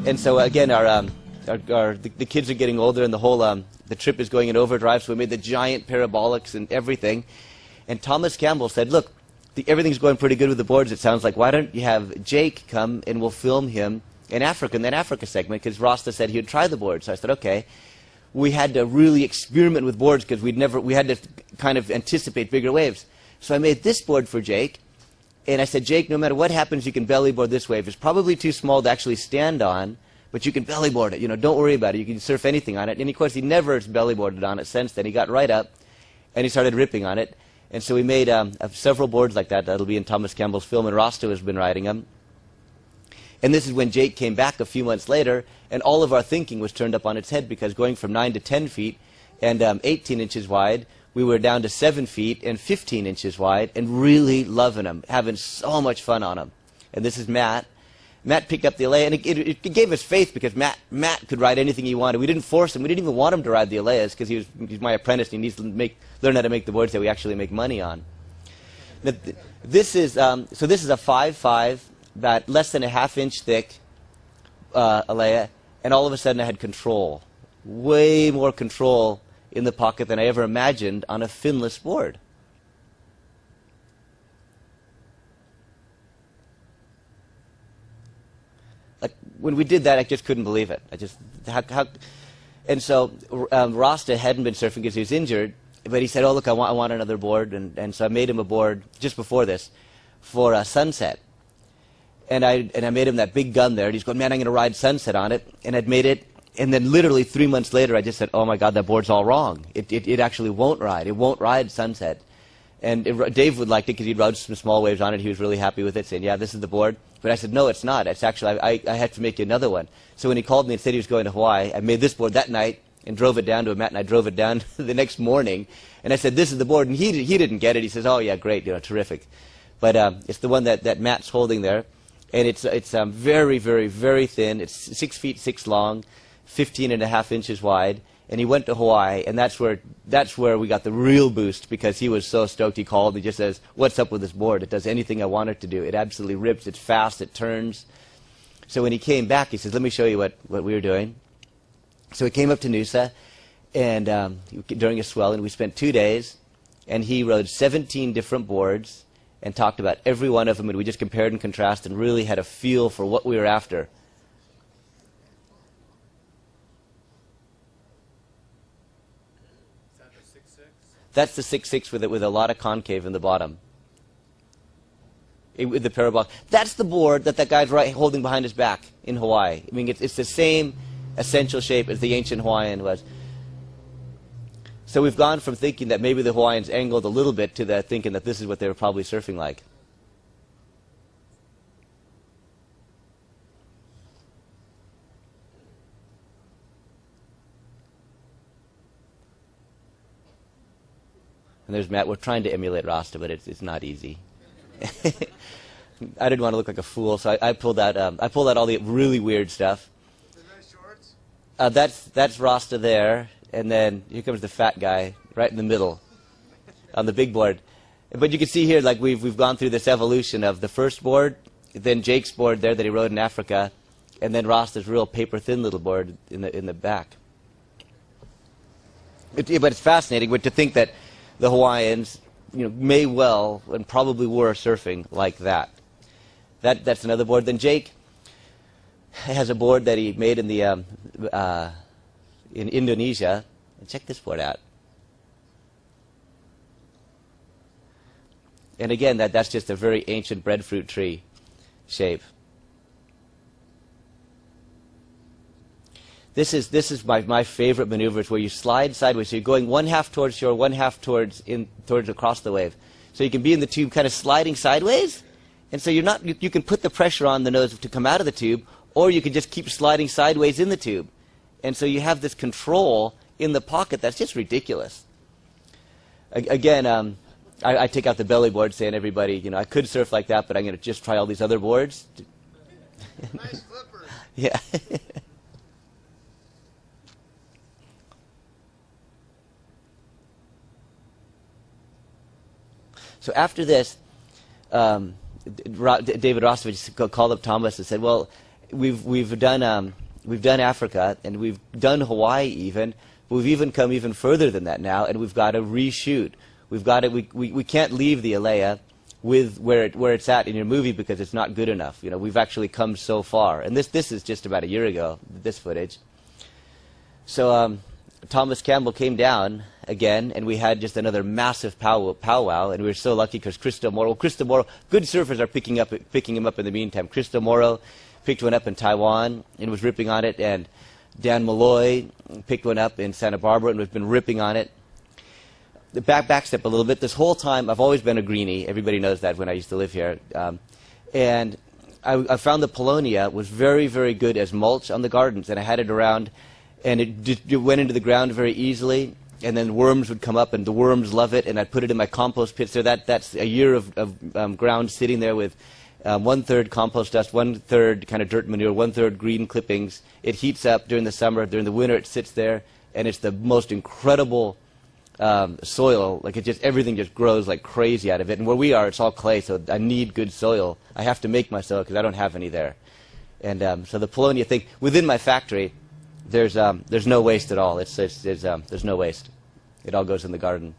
And so again, the kids are getting older, and the whole the trip is going in overdrive. So we made the giant parabolics and everything. And Thomas Campbell said, "Look, everything's going pretty good with the boards. It sounds like, why don't you have Jake come and we'll film him in Africa, in that Africa segment?" Because Rasta said he would try the boards. So I said, "Okay." We had to really experiment with boards because we had to kind of anticipate bigger waves. So I made this board for Jake. And I said, "Jake, no matter what happens, you can belly board this wave. It's probably too small to actually stand on, but you can belly board it. You know, don't worry about it. You can surf anything on it." And of course, he never has belly boarded on it since then. He got right up, and he started ripping on it. And so we made several boards like that. That'll be in Thomas Campbell's film, and Rasta has been riding them. And this is when Jake came back a few months later, and all of our thinking was turned up on its head, because going from 9 to 10 feet and 18 inches wide, we were down to 7 feet and 15 inches wide, and really loving them, having so much fun on them. And this is Matt. Matt picked up the Alea, and it gave us faith, because Matt could ride anything he wanted. We didn't force him. We didn't even want him to ride the Aleas, because he's my apprentice, and he needs to learn how to make the boards that we actually make money on. Now, this is a 5.5, about less than a half-inch thick Alea, and all of a sudden I had control, way more control in the pocket than I ever imagined on a finless board. Like, when we did that, I just couldn't believe it. And so Rasta hadn't been surfing because he was injured, but he said, "Oh, look, I want another board," and so I made him a board just before this for Sunset. And I made him that big gun there, and he's going, "Man, I'm going to ride Sunset on it." And I'd made it, and then literally 3 months later, I just said, "Oh my God, that board's all wrong. It actually won't ride. It won't ride Sunset." And Dave would like it because he'd rode some small waves on it. He was really happy with it, saying, "Yeah, this is the board." But I said, "No, it's not. It's actually, I had to make you another one." So when he called me and said he was going to Hawaii, I made this board that night and drove it down to him, Matt, and I drove it down the next morning. And I said, "This is the board." And he didn't get it. He says, "Oh yeah, great, terrific." But it's the one that Matt's holding there. And it's very, very, very thin. It's 6 feet 6 long, 15.5 inches wide. And he went to Hawaii, and that's where we got the real boost, because he was so stoked. He called. He just says, "What's up with this board? It does anything I want it to do. It absolutely rips. It's fast. It turns." So when he came back, he says, "Let me show you what we were doing." So he came up to Noosa, and during a swell, and we spent 2 days, and he rode 17 different boards and talked about every one of them, and we just compared and contrasted and really had a feel for what we were after. Is that the 6.6? That's the 6.6 with a lot of concave in the bottom. With the parabolic. That's the board that guy's holding behind his back in Hawaii. I mean, it's the same essential shape as the ancient Hawaiian was. So we've gone from thinking that maybe the Hawaiians angled a little bit to thinking that this is what they were probably surfing like. And there's Matt. We're trying to emulate Rasta, but it's not easy. I didn't want to look like a fool, so I pulled out all the really weird stuff. The nice shorts? That's Rasta there. And then here comes the fat guy right in the middle on the big board. But you can see here, like we've gone through this evolution of the first board, then Jake's board there that he rode in Africa, and then Rasta's real paper-thin little board in the back. But it's fascinating to think that the Hawaiians, may well and probably were surfing like that. That's another board. Then Jake has a board that he made in Indonesia. And check this board out. And again, that's just a very ancient breadfruit tree shape. This is my favorite maneuver. It's where you slide sideways. So you're going one half towards shore, one half towards across the wave. So you can be in the tube kind of sliding sideways. And so you can put the pressure on the nose to come out of the tube, or you can just keep sliding sideways in the tube. And so you have this control in the pocket, that's just ridiculous. Again, I take out the belly board saying, everybody, you know, I could surf like that, but I'm going to just try all these other boards. Nice flippers. Yeah. So after this, David Rostovich called up Thomas and said, "Well, we've done Africa and we've done Hawaii even, but we've even come even further than that now, and we've got to reshoot. We've got to we can't leave the Alea with where it's at in your movie because it's not good enough. You know, we've actually come so far, and this is just about a year ago. This footage. So Thomas Campbell came down again, and we had just another massive powwow, and we were so lucky because Cristo Moro, good surfers are picking him up in the meantime. Cristo Moro picked one up in Taiwan and was ripping on it, and Dan Malloy picked one up in Santa Barbara and has been ripping on it. The backstep a little bit. This whole time, I've always been a greenie. Everybody knows that when I used to live here. And I found the Polonia was very, very good as mulch on the gardens, and I had it around, and it went into the ground very easily. And then worms would come up, and the worms love it, and I'd put it in my compost pit. So that's a year of ground sitting there with 1/3 compost dust, 1/3 kind of dirt manure, 1/3 green clippings. It heats up during the summer. During the winter, it sits there, and it's the most incredible soil. Like everything just grows like crazy out of it. And where we are, it's all clay, so I need good soil. I have to make my soil because I don't have any there. And so the Polonia thing within my factory. There's no waste at all. There's no waste. It all goes in the garden.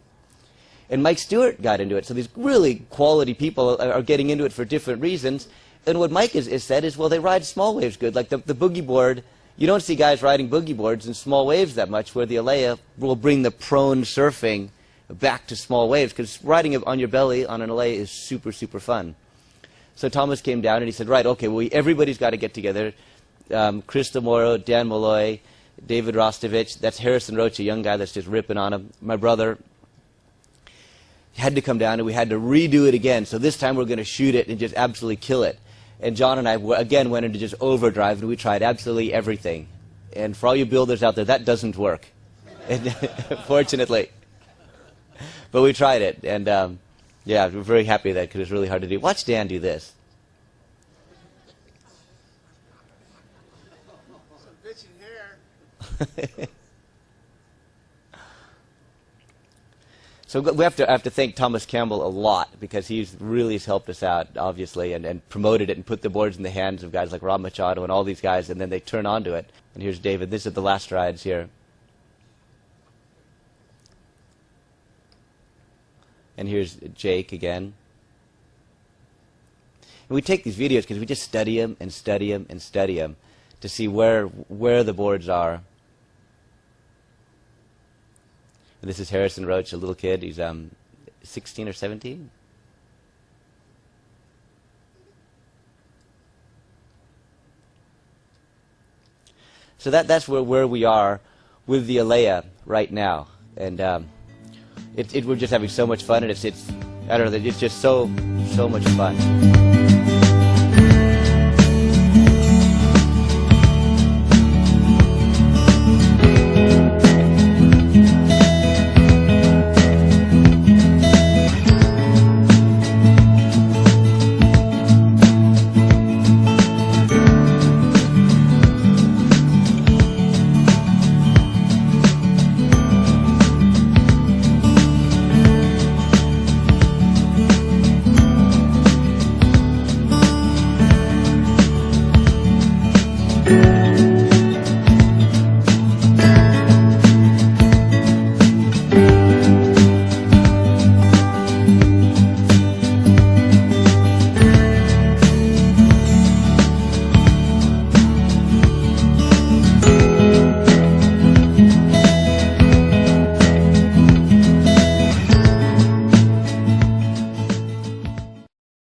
And Mike Stewart got into it. So these really quality people are getting into it for different reasons. And what Mike has said is, well, they ride small waves good. Like the boogie board, you don't see guys riding boogie boards in small waves that much, where the Alea will bring the prone surfing back to small waves, because riding on your belly on an Alea is super, super fun. So Thomas came down and he said, right, okay, well, everybody's got to get together. Cristo Moro, Dan Malloy, David Rostovich, that's Harrison Roach, a young guy that's just ripping on him. My brother had to come down, and we had to redo it again. So this time we're going to shoot it and just absolutely kill it. And John and I again went into just overdrive, and we tried absolutely everything. And for all you builders out there, that doesn't work, fortunately. But we tried it, and yeah, we're very happy with that because it's really hard to do. Watch Dan do this. So we have to thank Thomas Campbell a lot, because he's really helped us out, obviously, and promoted it and put the boards in the hands of guys like Rob Machado and all these guys, and then they turn on to it. And here's David. This is the last rides here. And here's Jake again. And we take these videos because we just study them and study them and study them to see where the boards are. And this is Harrison Roach, a little kid. He's 16 or 17. So that's where we are with the Alea right now, and we're just having so much fun, and it's I don't know, it's just so much fun.